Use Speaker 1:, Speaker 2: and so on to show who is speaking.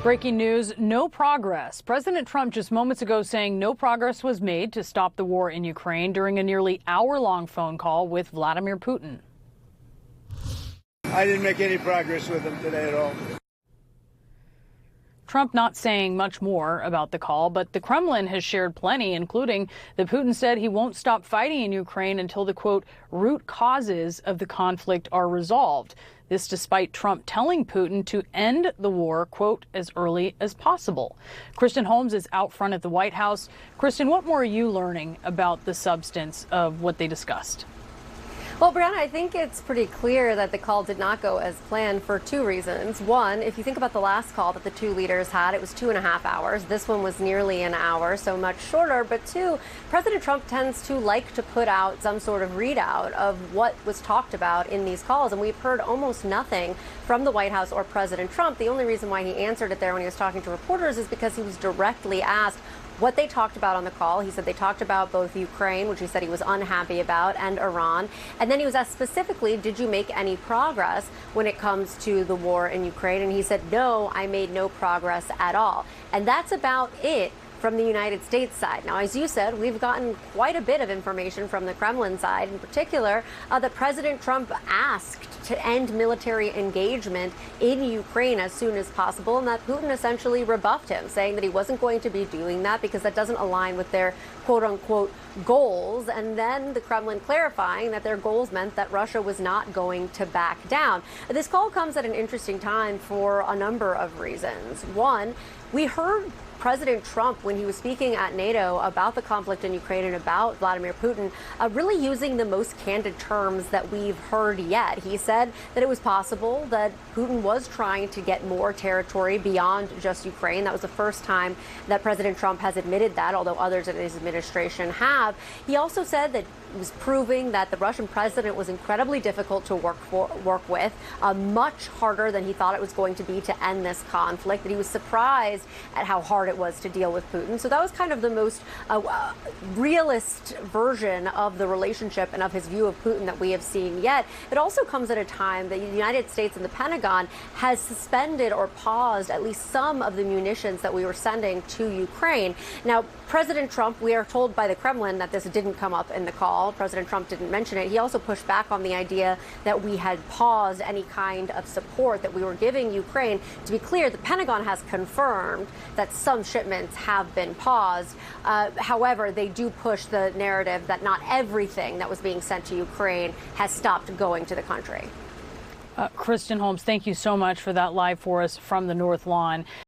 Speaker 1: Breaking news, no progress. President Trump just moments ago saying no progress was made to stop the war in Ukraine during a nearly hour-long phone call with Vladimir Putin.
Speaker 2: I didn't make any progress with him today at all.
Speaker 1: Trump not saying much more about the call, but the Kremlin has shared plenty, including that Putin said he won't stop fighting in Ukraine until the, quote, root causes of the conflict are resolved. This despite Trump telling Putin to end the war, quote, as early as possible. Kristen Holmes is out front at the White House. Kristen, what more are you learning about the substance of what they discussed?
Speaker 3: Well, Brianna, I think it's pretty clear that the call did not go as planned for two reasons. One, if you think about the last call that the two leaders had, it was 2.5 hours. This one was nearly an hour, so much shorter. But two, President Trump tends to like to put out some sort of readout of what was talked about in these calls. And we've heard almost nothing from the White House or President Trump. The only reason why he answered it there when he was talking to reporters is because he was directly asked what they talked about on the call. He said they talked about both Ukraine, which he said he was unhappy about, and Iran. And then he was asked specifically, did you make any progress when it comes to the war in Ukraine? And he said, no, I made no progress at all. And that's about it from the United States side. Now, as you said, we've gotten quite a bit of information from the Kremlin side, in particular, that President Trump asked to end military engagement in Ukraine as soon as possible, and that Putin essentially rebuffed him, saying that he wasn't going to be doing that because that doesn't align with their quote-unquote goals, and then the Kremlin clarifying that their goals meant that Russia was not going to back down. This call comes at an interesting time for a number of reasons. One, we heard President Trump, when he was speaking at NATO about the conflict in Ukraine and about Vladimir Putin, really using the most candid terms that we've heard yet. He said that it was possible that Putin was trying to get more territory beyond just Ukraine. That was the first time that President Trump has admitted that, although others in his administration have. He also said that it was proving that the Russian president was incredibly difficult to work with, much harder than he thought it was going to be to end this conflict, that he was surprised at how hard it was to deal with Putin. So that was kind of the most realist version of the relationship and of his view of Putin that we have seen yet. It also comes at a time that the United States and the Pentagon has suspended or paused at least some of the munitions that we were sending to Ukraine. Now, President Trump, we are told by the Kremlin that this didn't come up in the call. President Trump didn't mention it. He also pushed back on the idea that we had paused any kind of support that we were giving Ukraine. To be clear, the Pentagon has confirmed that some shipments have been paused. However, they do push the narrative that not everything that was being sent to Ukraine has stopped going to the country.
Speaker 1: Kristen Holmes, thank you so much for that live for us from the North Lawn.